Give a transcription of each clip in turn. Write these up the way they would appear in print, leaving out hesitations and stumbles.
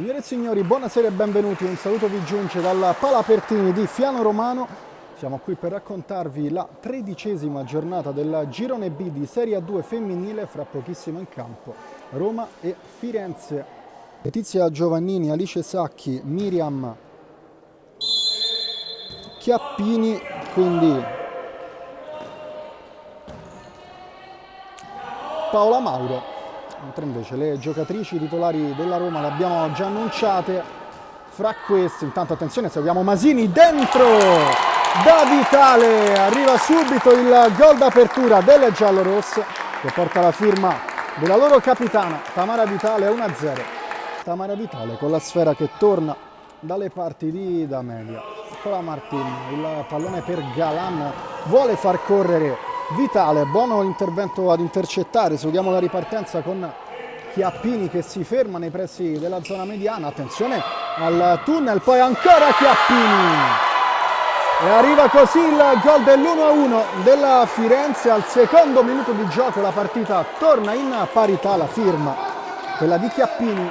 Signore e signori, buonasera e benvenuti. Un saluto vi giunge dalla Pala Pertini di Fiano Romano. Siamo qui per raccontarvi la 13ª giornata del girone B di Serie A2 femminile, fra pochissimo in campo Roma e Firenze. Letizia Giovannini, Alice Sacchi, Miriam Chiappini, quindi Paola Mauro. Mentre invece le giocatrici titolari della Roma le abbiamo già annunciate. Fra queste, intanto attenzione, seguiamo Masini dentro da Vitale, arriva subito il gol d'apertura delle giallorosse che porta la firma della loro capitana Tamara Vitale, 1-0. Tamara Vitale con la sfera che torna dalle parti di D'Amelia. Nicola Martin, il pallone per Galan, vuole far correre Vitale, buono l'intervento ad intercettare. Seguiamo la ripartenza con Chiappini che si ferma nei pressi della zona mediana. Attenzione al tunnel, poi ancora Chiappini e arriva così il gol dell'1-1 della Firenze. Al secondo minuto di gioco la partita torna in parità, la firma quella di Chiappini.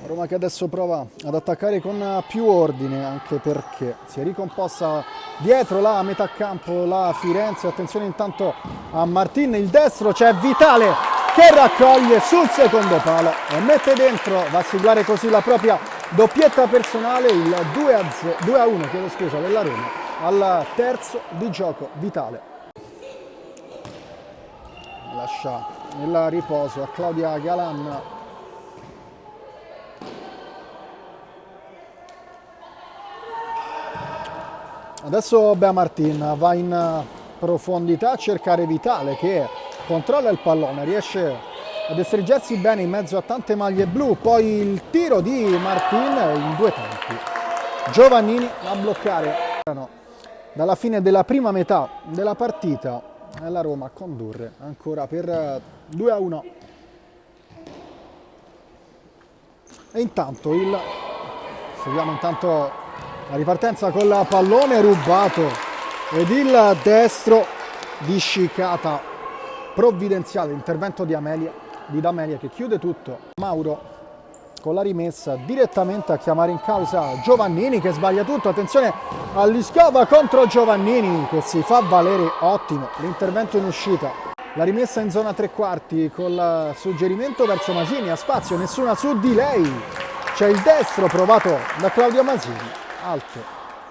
Roma che adesso prova ad attaccare con più ordine, anche perché si è ricomposta dietro la metà campo la Firenze. Attenzione intanto a Martin, il destro, c'è Vitale che raccoglie sul secondo palo e mette dentro, va a siglare così la propria doppietta personale, il 2-1 della Roma al terzo di gioco. Vitale lascia il riposo a Claudia Galan. Adesso Bea Martin va in profondità a cercare Vitale che controlla il pallone, riesce ad estringersi bene in mezzo a tante maglie blu, poi il tiro di Martin in due tempi. Giovannini a bloccare. Dalla fine della prima metà della partita è la Roma a condurre ancora per 2-1. E intanto seguiamo intanto la ripartenza con il pallone rubato ed il destro di Scicata, provvidenziale intervento di D'Amelia che chiude tutto. Mauro con la rimessa direttamente a chiamare in causa Giovannini che sbaglia tutto. Attenzione all'Iscova contro Giovannini che si fa valere, ottimo l'intervento in uscita. La rimessa in zona tre quarti col suggerimento verso Masini, a spazio, nessuna su di lei. C'è il destro provato da Claudia Masini. Alto,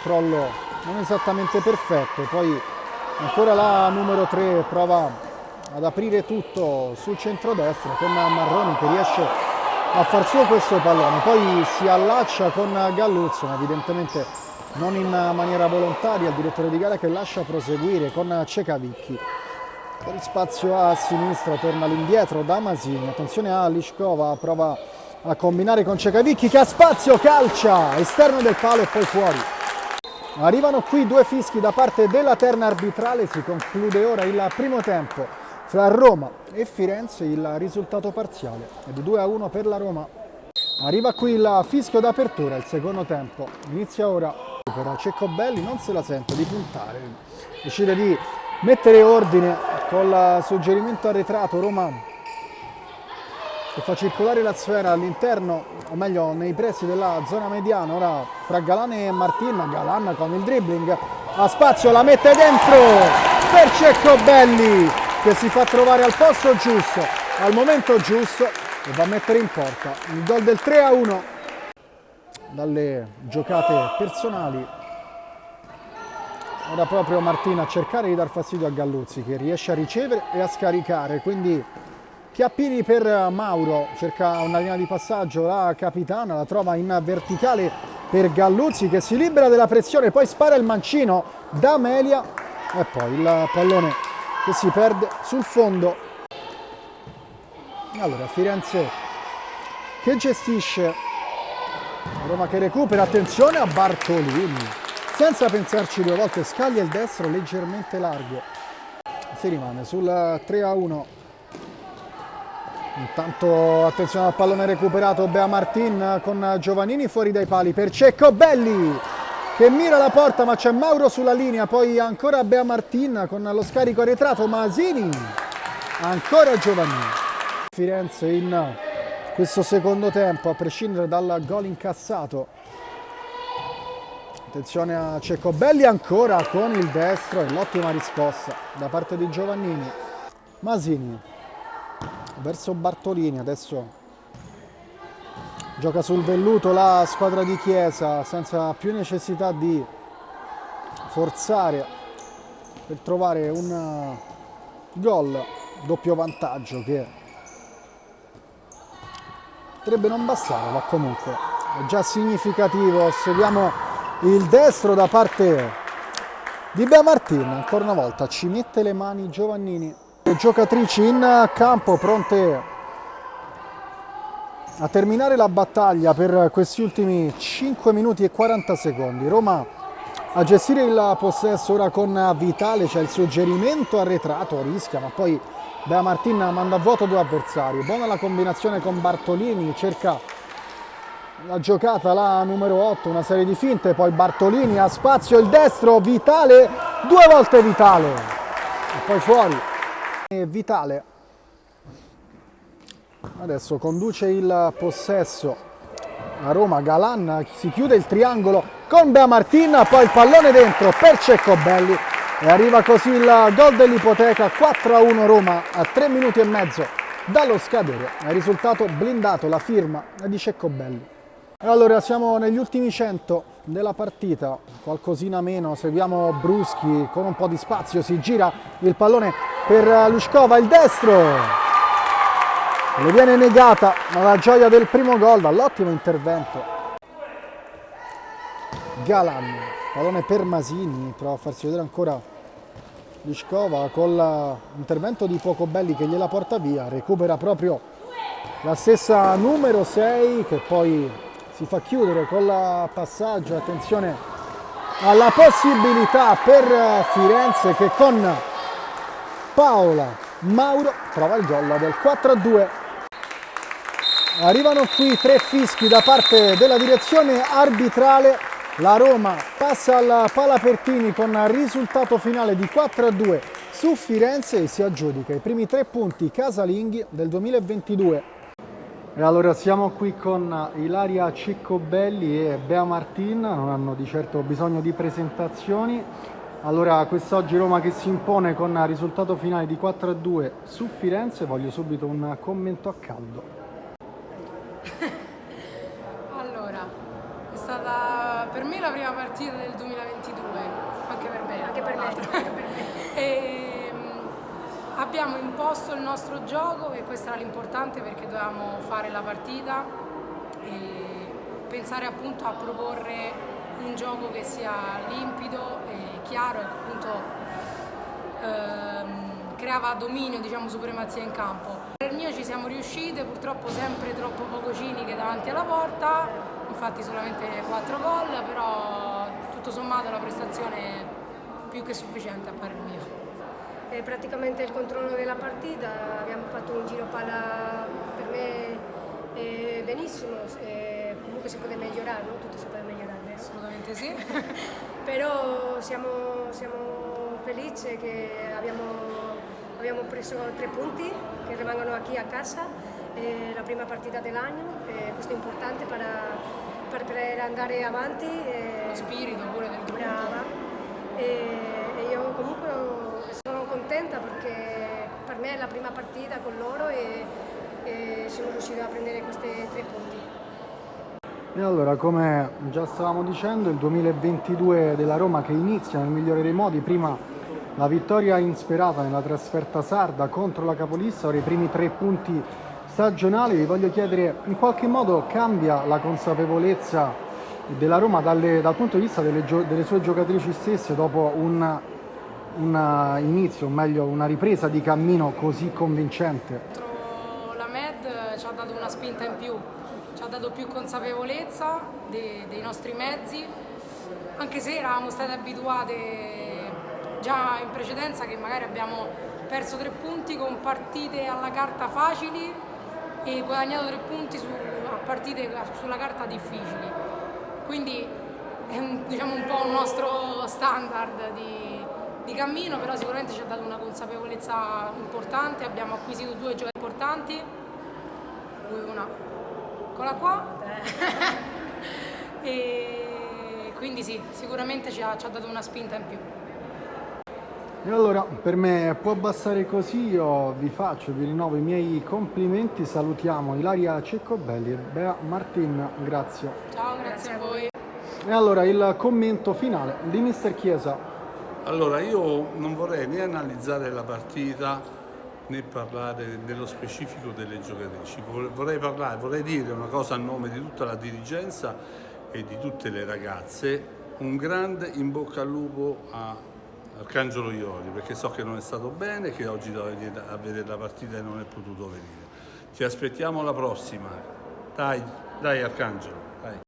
crollo non esattamente perfetto, poi ancora la numero 3 prova ad aprire tutto sul centrodestra con Marroni che riesce a far suo questo pallone, poi si allaccia con Galluzzo, ma evidentemente non in maniera volontaria, il direttore di gara che lascia proseguire con Cecavicchi. Per spazio a sinistra torna all'indietro da Masini, attenzione a Liskova, prova a combinare con Cecavicchi che ha spazio, calcia, esterno del palo e poi fuori. Arrivano qui due fischi da parte della terna arbitrale, si conclude ora il primo tempo fra Roma e Firenze, il risultato parziale è di 2-1 per la Roma. Arriva qui il fischio d'apertura, il secondo tempo, inizia ora. Però Ceccobelli non se la sente di puntare, decide di mettere ordine col suggerimento arretrato. Roma che fa circolare la sfera all'interno, o meglio nei pressi della zona mediana, ora fra Galan e Martin. Galan con il dribbling, a spazio, la mette dentro per Ceccobelli che si fa trovare al posto giusto, al momento giusto e va a mettere in porta il gol del 3-1 dalle giocate personali. Ora proprio Martin a cercare di dar fastidio a Galluzzi che riesce a ricevere e a scaricare, quindi Chiappini per Mauro, cerca una linea di passaggio, la capitana la trova in verticale per Galluzzi che si libera della pressione, poi spara il mancino D'Amelia e poi il pallone che si perde sul fondo. Allora Firenze che gestisce, Roma che recupera, attenzione a Bartolini, senza pensarci due volte scaglia il destro leggermente largo, si rimane sul 3-1. Intanto attenzione al pallone recuperato, Bea Martin con Giovannini fuori dai pali per Ceccobelli che mira la porta, ma c'è Mauro sulla linea, poi ancora Bea Martin con lo scarico arretrato, Masini, ancora Giovannini. Firenze in questo secondo tempo, a prescindere dal gol incassato. Attenzione a Ceccobelli ancora con il destro e l'ottima risposta da parte di Giovannini. Masini verso Bartolini, adesso gioca sul velluto la squadra di Chiesa senza più necessità di forzare per trovare un gol, doppio vantaggio che potrebbe non bastare, ma comunque è già significativo. Osserviamo il destro da parte di Bea Martin, ancora una volta ci mette le mani Giovannini. Le giocatrici in campo pronte a terminare la battaglia per questi ultimi 5 minuti e 40 secondi. Roma a gestire il possesso ora con Vitale, c'è il suggerimento arretrato, rischia, ma poi Bea Martin manda a vuoto due avversari. Buona la combinazione con Bartolini, cerca la giocata la numero 8, una serie di finte, poi Bartolini ha spazio, il destro, Vitale, due volte Vitale e poi fuori. E Vitale adesso conduce il possesso a Roma. Galan si chiude il triangolo con Bea Martin, poi il pallone dentro per Ceccobelli e arriva così il gol dell'ipoteca. 4-1 Roma a 3 minuti e mezzo dallo scadere. È risultato blindato, la firma di Ceccobelli. E allora siamo negli ultimi 100 della partita, qualcosina meno, seguiamo Bruschi con un po' di spazio, si gira il pallone per Luskova, il destro le viene negata la gioia del primo gol dall'ottimo intervento. Galan, pallone per Masini, prova a farsi vedere ancora Luskova con l'intervento di Pocobelli che gliela porta via, recupera proprio la stessa numero 6 che poi si fa chiudere con il passaggio. Attenzione alla possibilità per Firenze che con Paola Mauro trova il gol del 4-2. Arrivano qui 3 fischi da parte della direzione arbitrale. La Roma passa al Palapertini con risultato finale di 4-2 su Firenze e si aggiudica i primi 3 punti casalinghi del 2022. E allora siamo qui con Ilaria Ceccobelli e Bea Martin, non hanno di certo bisogno di presentazioni. Allora, quest'oggi Roma che si impone con risultato finale di 4-2 su Firenze, voglio subito un commento a caldo. Allora, è stata per me la prima partita del 2022, anche per Bea. Anche per me. Abbiamo imposto il nostro gioco e questo era l'importante perché dovevamo fare la partita e pensare appunto a proporre un gioco che sia limpido e chiaro e appunto creava dominio, diciamo, supremazia in campo. Per il mio ci siamo riuscite, purtroppo sempre troppo poco ciniche davanti alla porta, infatti solamente 4 gol, però tutto sommato la prestazione è più che sufficiente a parer mio. Praticamente il controllo della partita, abbiamo fatto un giro palla per me benissimo, comunque si può migliorare, no? Tutto si può migliorare. Assolutamente sì. Però siamo felici che abbiamo preso 3 punti che rimangono qui a casa, la prima partita dell'anno, questo è importante per andare avanti. Lo spirito pure del gruppo. Brava. E io comunque sono contenta perché per me è la prima partita con loro e sono riuscita a prendere questi 3 punti. E allora, come già stavamo dicendo, il 2022 della Roma che inizia nel migliore dei modi, prima la vittoria insperata nella trasferta sarda contro la capolista, ora i primi 3 punti stagionali. Vi voglio chiedere, in qualche modo cambia la consapevolezza della Roma dal punto di vista delle sue giocatrici stesse dopo un inizio, o meglio una ripresa di cammino così convincente? La Med ci ha dato una spinta in più, ci ha dato più consapevolezza dei nostri mezzi, anche se eravamo state abituate già in precedenza che magari abbiamo perso 3 punti con partite alla carta facili e guadagnato 3 punti a partite sulla carta difficili, quindi è diciamo un po' un nostro standard di cammino, però sicuramente ci ha dato una consapevolezza importante, abbiamo acquisito 2 giocatori importanti, cui una eccola qua. E quindi sì, sicuramente ci ha dato una spinta in più. E allora per me può bastare così, io vi rinnovo i miei complimenti, salutiamo Ilaria Ceccobelli e Bea Martin, grazie. Ciao, grazie a voi. E allora il commento finale di Mister Chiesa. Allora, io non vorrei né analizzare la partita né parlare nello specifico delle giocatrici. Vorrei dire una cosa a nome di tutta la dirigenza e di tutte le ragazze, un grande in bocca al lupo a Arcangelo Iori, perché so che non è stato bene, che oggi doveva venire a vedere la partita e non è potuto venire. Ti aspettiamo alla prossima. Dai Arcangelo. Dai.